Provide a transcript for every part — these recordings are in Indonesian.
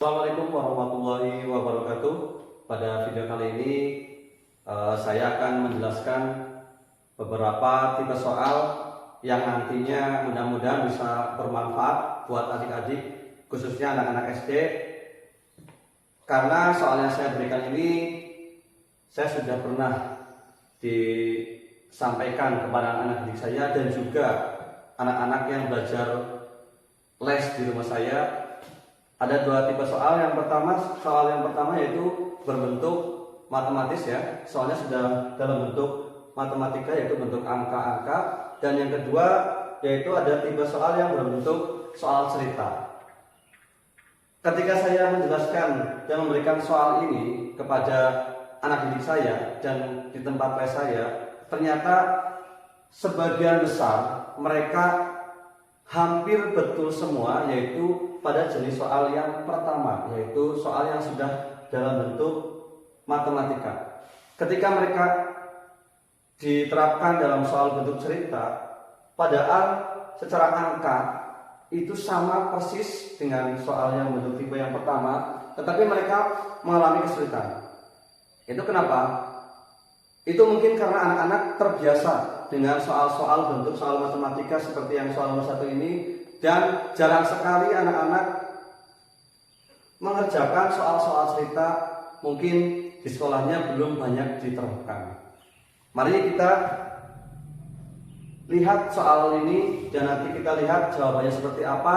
Assalamualaikum warahmatullahi wabarakatuh. Pada video kali ini saya akan menjelaskan beberapa tipe soal yang nantinya mudah-mudahan bisa bermanfaat buat adik-adik, khususnya anak-anak SD. Karena soal yang saya berikan ini saya sudah pernah disampaikan kepada anak-anak didik saya dan juga anak-anak yang belajar les di rumah saya. Ada dua tipe soal. Soal yang pertama yaitu berbentuk matematis ya. Soalnya sudah dalam bentuk matematika, yaitu bentuk angka-angka. Dan yang kedua yaitu ada tipe soal yang berbentuk soal cerita. Ketika saya menjelaskan dan memberikan soal ini kepada anak didik saya dan di tempat les saya, ternyata sebagian besar mereka hampir betul semua, yaitu pada jenis soal yang pertama, yaitu soal yang sudah dalam bentuk matematika. Ketika mereka diterapkan dalam soal bentuk cerita, padahal secara angka itu sama persis dengan soal yang bentuk tipe yang pertama, tetapi mereka mengalami kesulitan. Itu kenapa? Itu mungkin karena anak-anak terbiasa dengan soal-soal bentuk soal matematika seperti yang soal nomor 1 ini, dan jarang sekali anak-anak mengerjakan soal-soal cerita. Mungkin di sekolahnya belum banyak diterapkan. Mari kita lihat soal ini dan nanti kita lihat jawabannya seperti apa,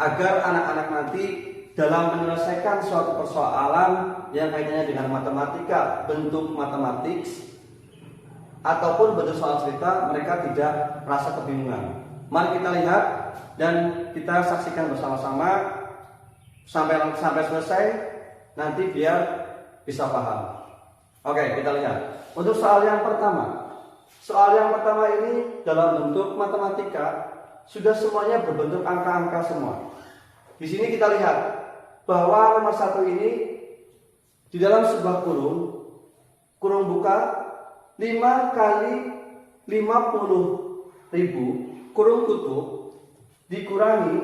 agar anak-anak nanti dalam menyelesaikan suatu persoalan yang kaitannya dengan matematika, bentuk matematik ataupun bentuk soal cerita, mereka tidak merasa kebingungan. Mari kita lihat dan kita saksikan bersama-sama sampai selesai, nanti biar bisa paham. Oke, kita lihat. Untuk soal yang pertama. Soal yang pertama ini dalam bentuk matematika, sudah semuanya berbentuk angka-angka semua. Di sini kita lihat bahwa nomor 1 ini di dalam sebuah kurung buka 5 kali 50.000 kurung tutup dikurangi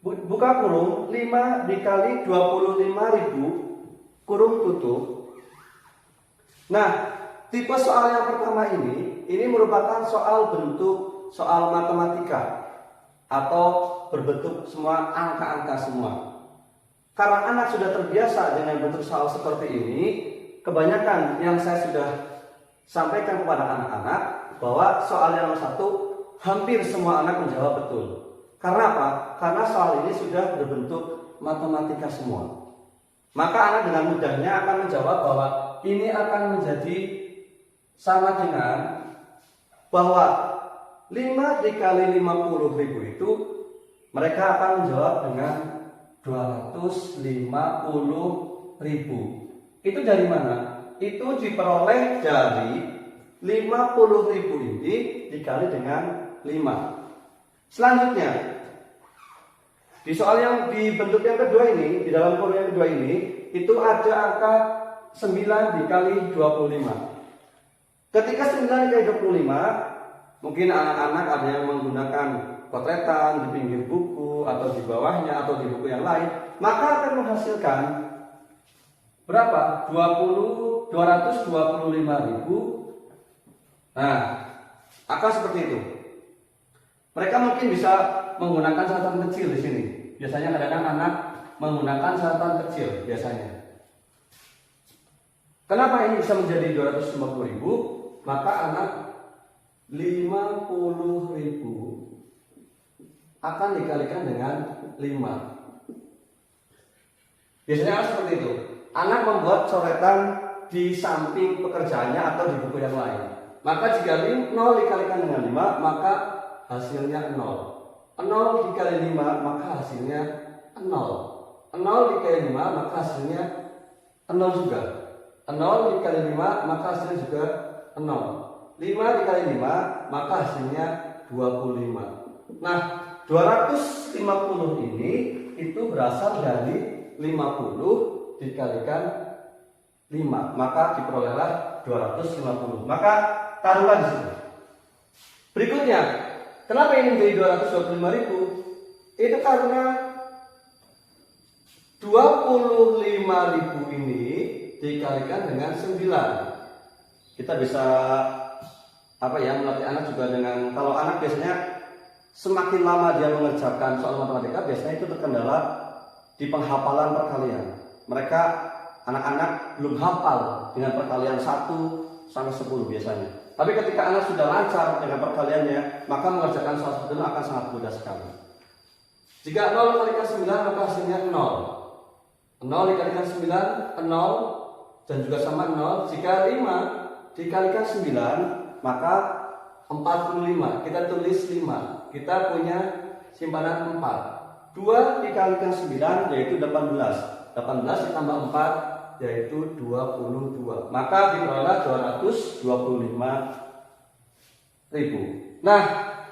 buka kurung 5 dikali 25.000 kurung tutup. Nah, tipe soal yang pertama ini merupakan soal bentuk soal matematika atau berbentuk semua angka-angka semua. Karena anak sudah terbiasa dengan bentuk soal seperti ini, kebanyakan yang saya sudah sampaikan kepada anak-anak bahwa soal yang nomor 1 hampir semua anak menjawab betul. Karena apa? Karena soal ini sudah berbentuk matematika semua. Maka anak dengan mudahnya akan menjawab bahwa ini akan menjadi sama dengan bahwa 5 dikali 50.000 itu mereka akan menjawab dengan 250.000. Itu dari mana? Itu diperoleh dari 50.000 ini dikali dengan 5. Selanjutnya, di soal yang di bentuk yang kedua ini, di dalam kurung yang kedua ini, itu ada angka 9 dikali 25. Ketika 9 dikali 25, mungkin anak-anak ada yang menggunakan potretan di pinggir buku atau di bawahnya atau di buku yang lain, maka akan menghasilkan berapa? 225.000. Nah, akan seperti itu. Mereka mungkin bisa menggunakan catatan kecil di sini. Biasanya kadang-kadang anak menggunakan catatan kecil biasanya. Kenapa ini bisa menjadi 250.000? Maka anak 50.000 akan dikalikan dengan 5. Biasanya kan seperti itu. Anak membuat coretan di samping pekerjaannya atau di buku yang lain. Maka jika 0 dikalikan dengan 5, maka hasilnya 0. 0 dikali 5, maka hasilnya 0. 0 dikali 5, maka hasilnya 0 juga. 0 dikali 5, maka hasilnya juga 0. 5 dikali 5, maka hasilnya 25. Nah, 250 ini itu berasal dari 50 dikalikan 5, maka diperolehlah 250. Maka taruhlah di sini. Berikutnya, kenapa ini menjadi 225.000? Itu karena 25.000 ini dikalikan dengan 9. Kita bisa melatih anak juga dengan, kalau anak biasanya semakin lama dia mengerjakan soal matematika, biasanya itu terkendala di penghafalan perkalian. Mereka anak-anak belum hafal dengan perkalian 1 sampai 10 biasanya. Tapi ketika anak sudah lancar dengan perkaliannya, maka mengerjakan soal seperti itu akan sangat mudah sekali. Jika 0 kalikan 9 maka hasilnya 0. 0 dikalikan 9, 0, dan juga sama 0. Jika 5 dikalikan 9 maka 45. Kita tulis 5. Kita punya simpanan 4. 2 dikalikan 9 yaitu 18. 18 ditambah 4 yaitu 22. Maka diperoleh 225.000. Nah,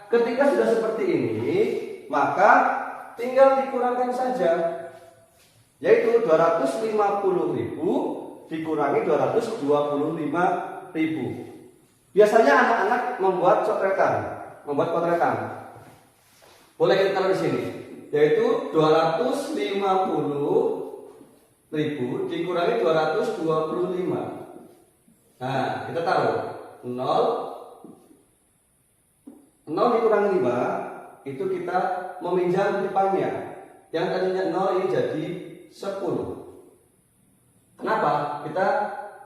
ketika sudah seperti ini, maka tinggal dikurangkan saja, yaitu 250.000 dikurangi 225.000. Biasanya anak-anak membuat coretan, boleh kita taruh di sini, yaitu 250.000 dikurangi 225. Nah, kita taruh 0 dikurangi 5 itu kita meminjam depannya. Yang tadinya 0 ini jadi 10. Kenapa? Kita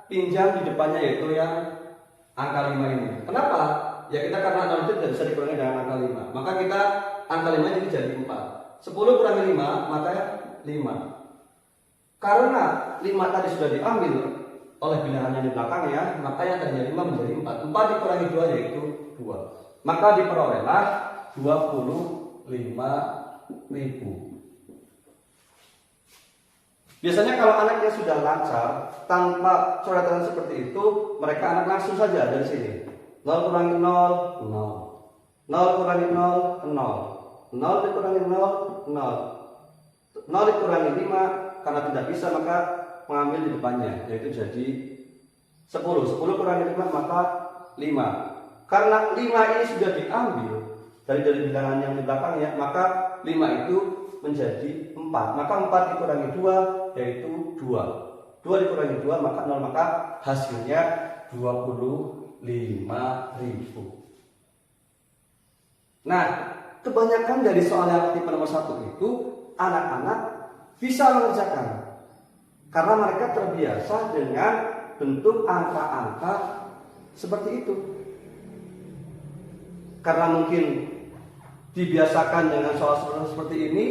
pinjam di depannya, yaitu yang angka 5 ini. Kenapa? Ya kita karena 0 itu tidak bisa dikurangi dengan angka 5. Maka kita angka 5 ini jadi 4. 10 kurangi 5 maka 5. Karena 5 tadi sudah diambil oleh bilangan yang di belakangnya, maka yang tadinya 5 menjadi 4. 4 dikurangi 2 yaitu 2. Maka diperolehlah 25.000. Biasanya kalau anaknya sudah lancar tanpa coretan seperti itu, mereka anak langsung saja dari sini. 0 kurangi 0, 0. 0 kurangi 0, 0. 0 dikurangi 0, 0. 0 dikurangi 5, karena tidak bisa maka mengambil di depannya, yaitu jadi 10. 10 kurangi 5 maka 5. Karena 5 ini sudah diambil dari bilangan yang di belakangnya, maka 5 itu menjadi 4. Maka 4 dikurangi 2 yaitu 2. 2 dikurangi 2 maka 0, maka hasilnya 25.000. Nah, kebanyakan dari soal yang tipe nomor 1 itu anak-anak bisa mengerjakan karena mereka terbiasa dengan bentuk angka-angka seperti itu. Karena mungkin dibiasakan dengan soal seperti ini,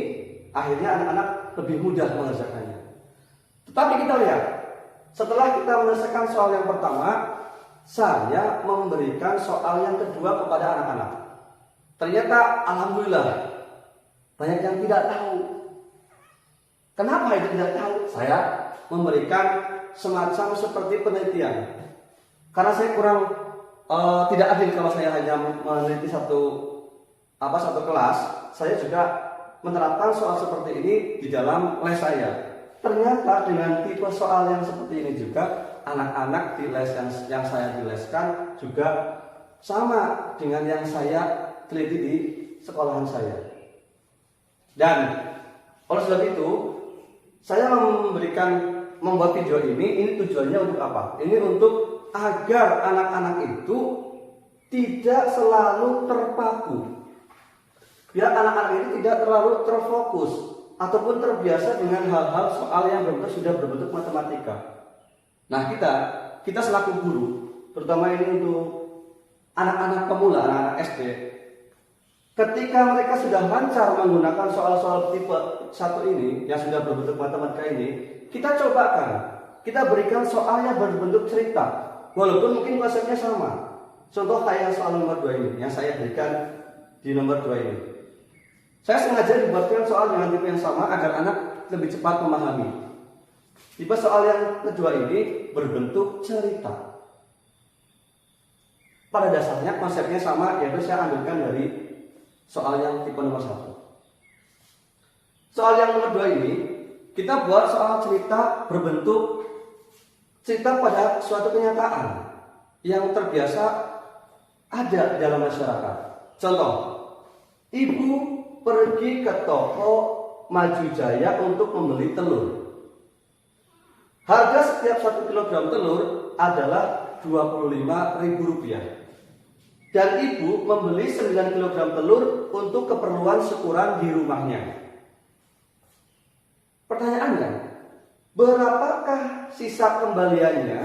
akhirnya anak-anak lebih mudah mengerjakannya. Tetapi kita lihat, setelah kita menyelesaikan soal yang pertama, saya memberikan soal yang kedua kepada anak-anak. Ternyata alhamdulillah banyak yang tidak tahu. Kenapa itu tidak tahu? Saya memberikan semacam seperti penelitian. Karena saya kurang tidak adil kalau saya hanya meneliti satu kelas. Saya juga menerapkan soal seperti ini di dalam les saya. Ternyata dengan tipe soal yang seperti ini juga anak-anak di les yang saya dileskan juga sama dengan yang saya teliti di sekolahan saya. Dan oleh sebab itu saya membuat video ini tujuannya untuk apa? Ini untuk agar anak-anak itu tidak selalu terpaku. Biar anak-anak itu tidak terlalu terfokus ataupun terbiasa dengan hal-hal soal yang sudah berbentuk matematika. Nah, kita selaku guru, terutama ini untuk anak-anak pemula, anak-anak SD, ketika mereka sudah lancar menggunakan soal-soal tipe 1 ini yang sudah berbentuk matematika ini, kita cobakan, kita berikan soal yang berbentuk cerita. Walaupun mungkin konsepnya sama. Contoh kayak soal nomor 2 ini yang saya berikan di nomor 2 ini. Saya sengaja dibuatkan soal dengan tipe yang sama agar anak lebih cepat memahami. Tipe soal yang kedua ini berbentuk cerita. Pada dasarnya konsepnya sama, yaitu saya ambilkan dari soal yang tipe nomor 1. Soal yang nomor 2 ini kita buat soal cerita berbentuk cerita pada suatu kenyataan yang terbiasa ada di dalam masyarakat. Contoh, ibu pergi ke toko maju jaya untuk membeli telur. Harga setiap 1 kilogram telur adalah Rp25.000. Dan ibu membeli 9 kilogram telur untuk keperluan syukuran di rumahnya. Pertanyaannya, berapakah sisa kembaliannya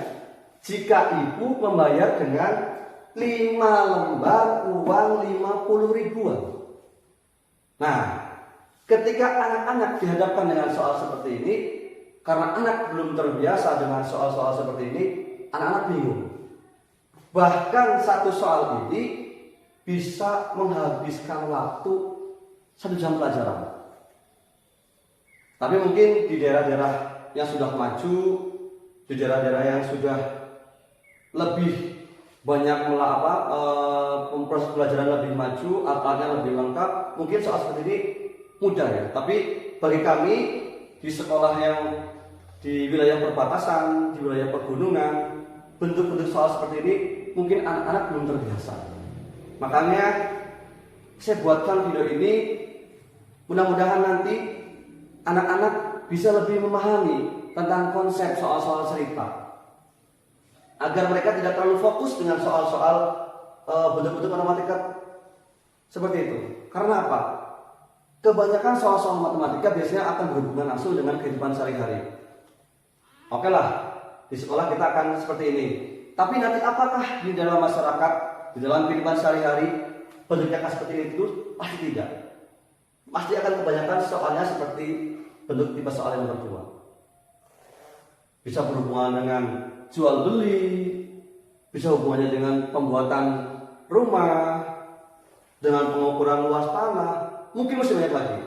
jika ibu membayar dengan 5 lembar uang 50 ribuan? Nah, ketika anak-anak dihadapkan dengan soal seperti ini, karena anak belum terbiasa dengan soal-soal seperti ini, anak-anak bingung. Bahkan satu soal ini bisa menghabiskan waktu 1 jam pelajaran. Tapi mungkin di daerah-daerah yang sudah maju, di daerah-daerah yang sudah lebih banyak proses pelajaran lebih maju, alatnya lebih lengkap, mungkin soal seperti ini mudah ya. Tapi bagi kami di sekolah yang di wilayah perbatasan, di wilayah pegunungan, bentuk-bentuk soal seperti ini mungkin anak-anak belum terbiasa. Makanya saya buatkan video ini, mudah-mudahan nanti anak-anak bisa lebih memahami tentang konsep soal-soal cerita, agar mereka tidak terlalu fokus dengan soal-soal bentuk-bentuk matematika seperti itu. Karena apa? Kebanyakan soal-soal matematika biasanya akan berhubungan langsung dengan kehidupan sehari-hari. Oke lah, di sekolah kita akan seperti ini. Tapi nanti apakah di dalam masyarakat, di dalam kehidupan sehari-hari bentuknya akan seperti itu? Pasti tidak. Pasti akan kebanyakan soalnya seperti bentuk tipe soal yang kedua. Bisa berhubungan dengan jual beli, bisa hubungannya dengan pembuatan rumah, dengan pengukuran luas tanah, mungkin masih banyak lagi.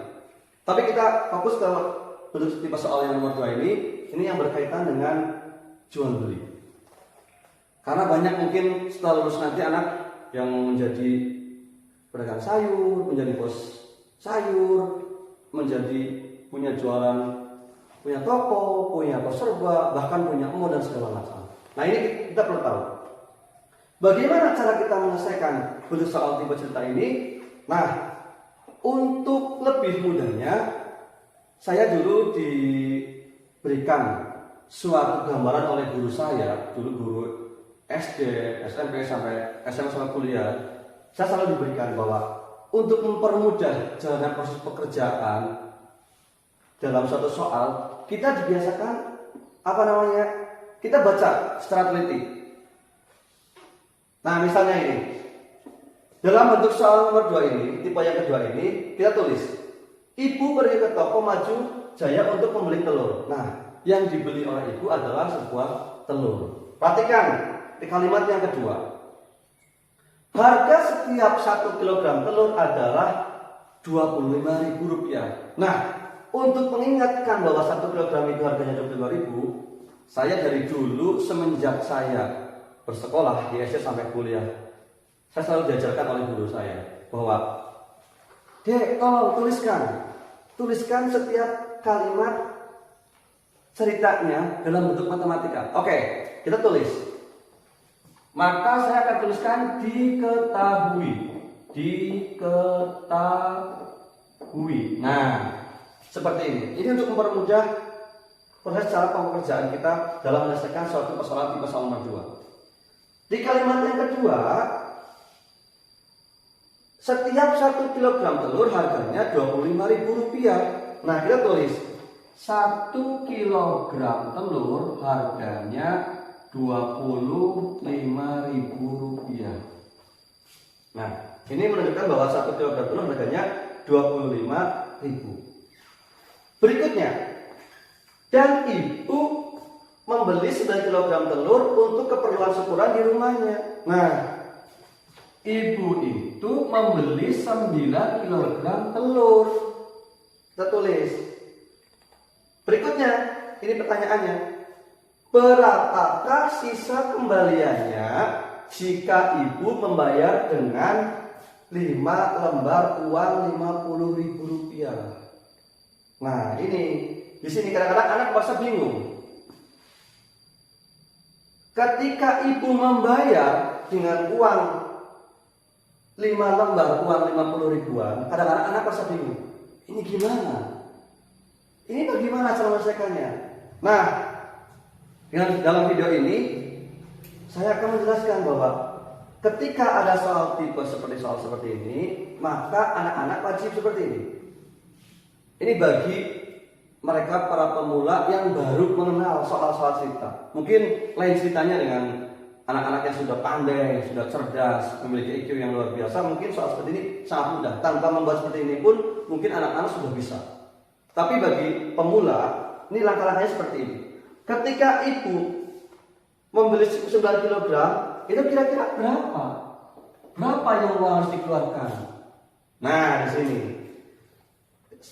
Tapi kita fokus ke bentuk tipe soal yang nomor 2 ini yang berkaitan dengan jual beli. Karena banyak mungkin setelah lulus nanti anak yang menjadi pedagang sayur, menjadi bos sayur, menjadi punya jualan, punya toko, punya toko serba, bahkan punya mall dan segala macam. Nah, ini kita perlu tahu. Bagaimana cara kita menyelesaikan bentuk soal tipe cerita ini? Nah, untuk lebih mudahnya, saya dulu diberikan suatu gambaran oleh guru saya, dulu guru SD, SMP sampai SMA sampai kuliah. Saya selalu diberikan bahwa untuk mempermudah jalannya proses pekerjaan dalam suatu soal, kita dibiasakan kita baca secara teliti. Nah, misalnya ini, dalam bentuk soal nomor 2 ini, tipe yang kedua ini, kita tulis, ibu pergi ke toko maju jaya untuk membeli telur. Nah, yang dibeli oleh ibu adalah sebuah telur. Perhatikan di kalimat yang kedua, harga setiap 1 kilogram telur adalah Rp25.000. Nah, untuk mengingatkan bahwa 1 kilogram itu harganya Rp25.000, saya dari dulu semenjak saya bersekolah di SD sampai kuliah, saya selalu diajarkan oleh guru saya bahwa, Dek, tolong tuliskan setiap kalimat ceritanya dalam bentuk matematika. Oke, kita tulis. Maka saya akan tuliskan diketahui. Nah, seperti ini. Ini untuk mempermudah proses cara pekerjaan kita dalam menyelesaikan suatu persoalan tipe soal nomor 2. Di kalimat yang kedua, setiap 1 kilogram telur harganya Rp25.000. Nah, kita tulis 1 kilogram telur harganya Rp25.000. Nah, ini menunjukkan bahwa 1 kilogram telur harganya Rp25.000. Berikutnya, dan ibu membeli 9 kilogram telur untuk keperluan syukuran di rumahnya. Nah, ibu itu membeli 9 kilogram telur. Kita tulis. Berikutnya, ini pertanyaannya. Berapakah sisa kembaliannya jika ibu membayar dengan 5 lembar uang Rp50.000? Nah, ini di sini kadang-kadang anak merasa bingung. Ketika ibu membayar dengan uang 5 lembar uang 50 ribuan, kadang-kadang anak merasa bingung. Ini gimana? Ini bagaimana cara menyelesaikannya? Nah, dalam video ini saya akan menjelaskan bahwa ketika ada soal tipe seperti ini, maka anak-anak wajib seperti ini. Ini bagi mereka para pemula yang baru mengenal soal-soal cerita. Mungkin lain ceritanya dengan anak-anak yang sudah pandai, sudah cerdas, memiliki IQ yang luar biasa. Mungkin soal seperti ini sangat mudah. Tanpa membuat seperti ini pun mungkin anak-anak sudah bisa. Tapi bagi pemula, ini langkah-langkahnya seperti ini. Ketika ibu membeli 9 kg, itu kira-kira berapa? Berapa yang uang harus dikeluarkan? Nah, di sini.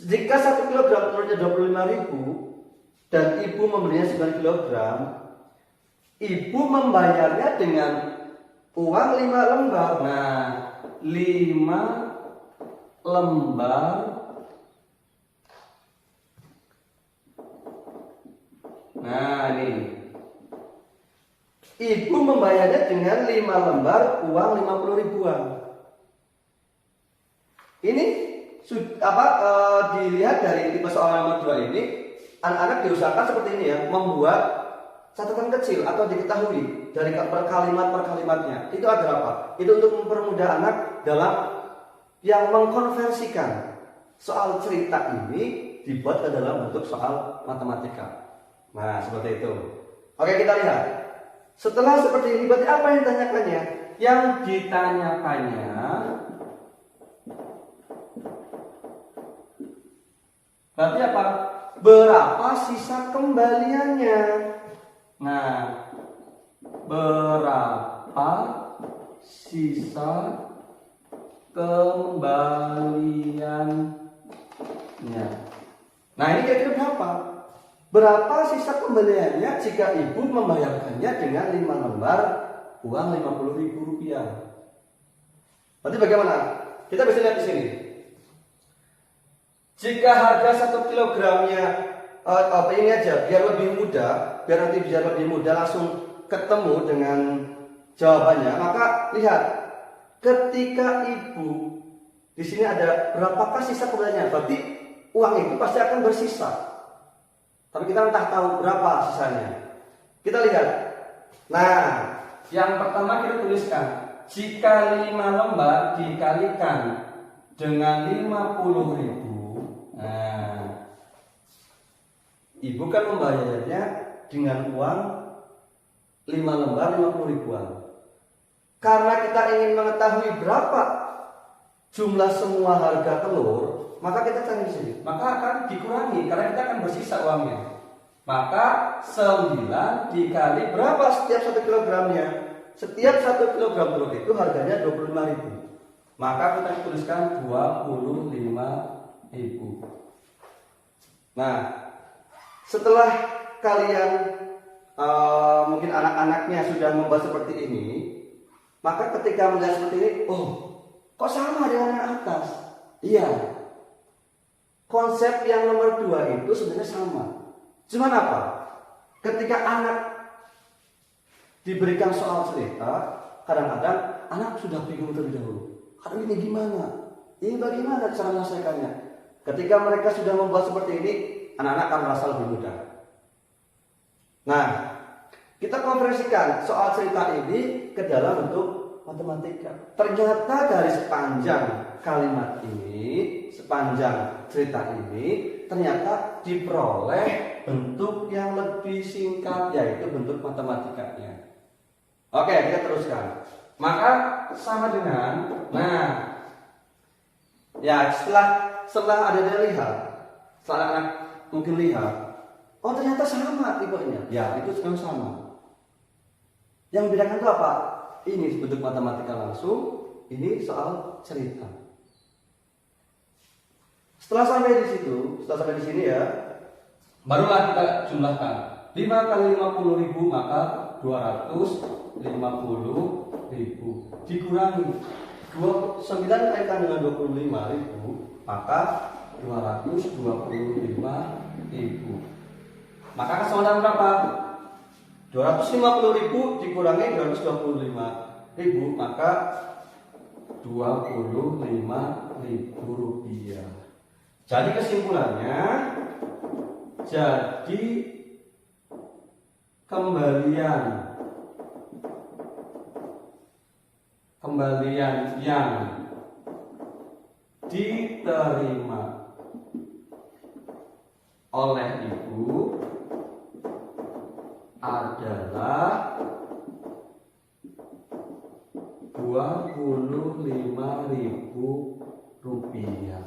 Jika 1 kg telurnya 25.000 dan ibu membelinya 9 kg, ibu membayarnya dengan uang 5 lembar. Nah, 5 lembar. Nah, ini. Ibu membayarnya dengan 5 lembar uang 50 ribuan. Ini dilihat dari tipe soal nomor 2 ini, anak-anak diusahakan seperti ini ya, membuat catatan kecil atau diketahui dari per kalimatnya. Itu agar apa? Itu untuk mempermudah anak dalam yang mengkonversikan soal cerita ini dibuat ke dalam bentuk soal matematika. Nah, seperti itu. Oke, kita lihat. Setelah seperti ini, berarti apa yang ditanyakannya? Yang ditanyakannya berarti apa? Berapa sisa kembaliannya? Nah, berapa sisa kembaliannya? Nah, ini kira-kira berapa? Berapa sisa kembaliannya jika ibu membayarkannya dengan 5 lembar uang 50.000 rupiah? Berarti bagaimana? Kita bisa lihat di sini. Jika harga 1 kilogramnya ini aja biar lebih mudah, biar nanti bisa lebih mudah langsung ketemu dengan jawabannya, maka lihat ketika ibu di sini ada berapakah sisa kembaliannya? Berarti uang itu pasti akan bersisa. Tapi kita entah tahu berapa sisanya. Kita lihat. Nah, yang pertama kita tuliskan, jika 5 lembar dikalikan dengan 50.000. Nah, ibu kan membayarnya dengan uang 5 lembar 50 ribuan. Karena kita ingin mengetahui berapa jumlah semua harga telur, maka kita cari di sini. Maka akan dikurangi karena kita akan bersisa uangnya. Maka 9 dikali berapa setiap 1 kilogramnya? Setiap 1 kilogram telur itu harganya 25.000. Maka kita tuliskan 25.000. Nah, setelah kalian mungkin anak-anaknya sudah membuat seperti ini, maka ketika melihat seperti ini, oh, kok sama dengan yang atas? Iya. Konsep yang nomor 2 itu sebenarnya sama. Cuman apa? Ketika anak diberikan soal cerita, kadang-kadang anak sudah bingung terlebih dahulu. Aduh, ini gimana? Ini bagaimana cara menyelesaikannya? Ketika mereka sudah membuat seperti ini, anak-anak akan merasa lebih mudah. Nah, kita konversikan soal cerita ini ke dalam bentuk matematika. Ternyata dari sepanjang kalimat ini, sepanjang cerita ini, ternyata diperoleh bentuk yang lebih singkat, yaitu bentuk matematikanya. Oke, kita teruskan. Maka sama dengan, nah, ya setelah ada lihat, setelah anak mungkin lihat, oh ternyata sama tipenya. Ya, itu sekarang sama. Yang membedakan itu apa? Ini bentuk matematika langsung, ini soal cerita. Setelah sampai di situ, setelah sampai di sini ya, barulah kita jumlahkan. 5 kali 50.000 maka 250.000 dikurangi 9 kaitan dengan 25.000 maka 225.000. Maka kesemuanya berapa? 250.000 dikurangi 225.000 maka 25.000 rupiah. Jadi kesimpulannya Jadi kembalian yang diterima oleh ibu adalah 25.000 rupiah.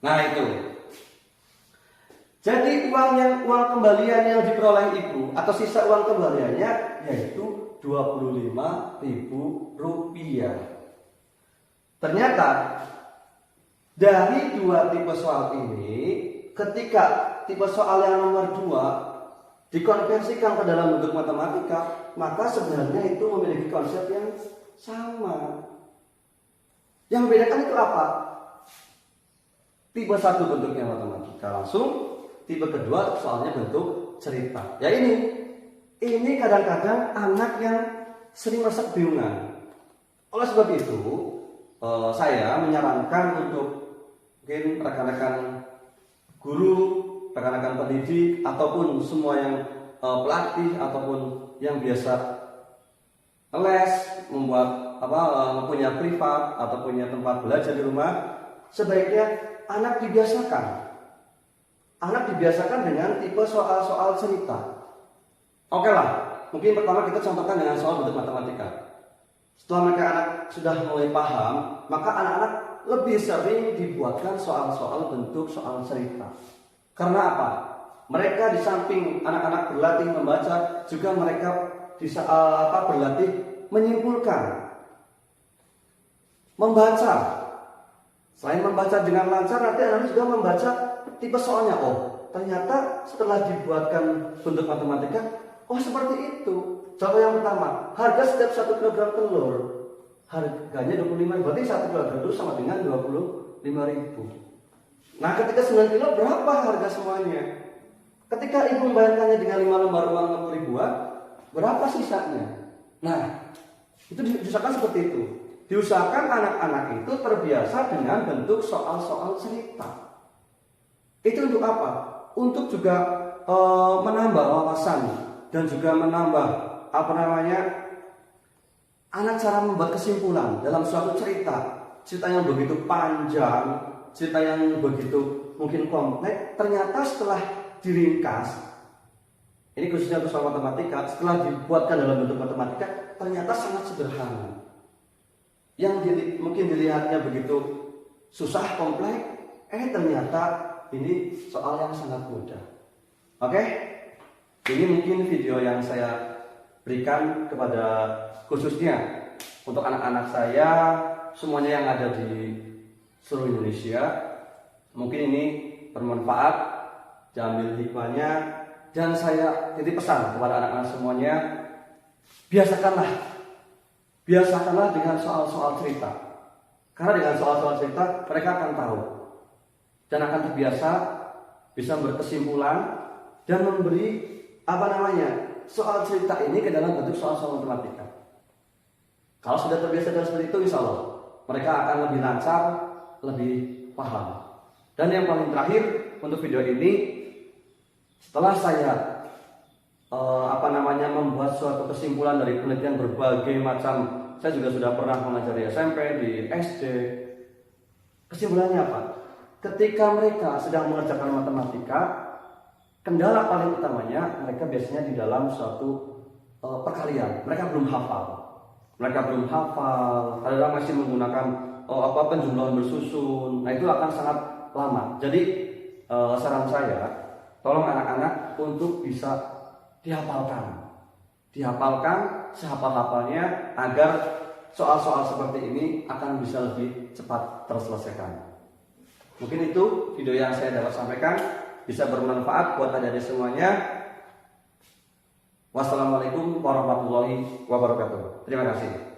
Nah itu. Jadi uang kembalian yang diperoleh ibu atau sisa uang kembaliannya yaitu 25.000 rupiah. Ternyata dari dua tipe soal ini, ketika tipe soal yang nomor 2 dikonversikan ke dalam bentuk matematika, maka sebenarnya itu memiliki konsep yang sama. Yang membedakan itu apa? Tipe 1 bentuknya matematika langsung, tipe kedua soalnya bentuk cerita. Ya ini kadang-kadang anak yang sering merasa kebingungan. Oleh sebab itu, saya menyarankan untuk mungkin rekan-rekan guru, rekan-rekan pendidik, ataupun semua yang pelatih ataupun yang biasa les, punya privat atau punya tempat belajar di rumah, sebaiknya anak dibiasakan dengan tipe soal-soal cerita. Oke lah, mungkin pertama kita contohkan dengan soal bentuk matematika. Setelah mereka anak sudah mulai paham, maka anak-anak lebih sering dibuatkan soal-soal bentuk soal cerita. Karena apa? Mereka di samping anak-anak berlatih membaca, juga mereka berlatih menyimpulkan, membaca. Selain membaca dengan lancar, nanti anak juga membaca tipe soalnya. Oh, ternyata setelah dibuatkan bentuk matematika, oh seperti itu. Contoh yang pertama, harga setiap 1 kilogram telur harganya 25.000, berarti 1 kilogram itu sama dengan 25.000. Nah, ketika 9 kilo berapa harga semuanya? Ketika ibu membayarkannya dengan 5 lembar uang 60 ribuan, berapa sisanya? Nah, itu diusahakan seperti itu. Diusahakan anak-anak itu terbiasa dengan bentuk soal-soal cerita. Itu untuk apa? Untuk juga menambah wawasan dan juga menambah anak cara membuat kesimpulan dalam suatu cerita yang begitu panjang, cerita yang begitu mungkin kompleks. Ternyata setelah diringkas, ini khususnya untuk soal matematika, setelah dibuatkan dalam bentuk matematika, ternyata sangat sederhana. Yang mungkin dilihatnya begitu susah, kompleks, ternyata ini soal yang sangat mudah. Oke? Ini mungkin video yang saya berikan kepada khususnya untuk anak-anak saya semuanya yang ada di seluruh Indonesia. Mungkin ini bermanfaat, diambil hikmahnya, dan saya titip pesan kepada anak-anak semuanya, biasakanlah dengan soal-soal cerita. Karena dengan soal-soal cerita mereka akan tahu dan akan terbiasa bisa berkesimpulan dan memberi soal cerita ini ke dalam bentuk soal-soal matematika. Kalau sudah terbiasa dengan seperti itu, insya Allah mereka akan lebih lancar, lebih paham. Dan yang paling terakhir untuk video ini, setelah saya membuat suatu kesimpulan dari penelitian berbagai macam, saya juga sudah pernah mengajar di SMP, di SD. Kesimpulannya apa? Ketika mereka sedang mengerjakan matematika, kendala paling utamanya mereka biasanya di dalam suatu perkalian. Mereka belum hafal, kadang masih menggunakan penjumlahan bersusun. Nah, itu akan sangat lama. Jadi saran saya, tolong anak-anak untuk bisa dihafalkan sehafal-hafalnya agar soal-soal seperti ini akan bisa lebih cepat terselesaikan. Mungkin itu video yang saya dapat sampaikan, bisa bermanfaat buat adik-adik semuanya. Wassalamualaikum warahmatullahi wabarakatuh. Terima kasih.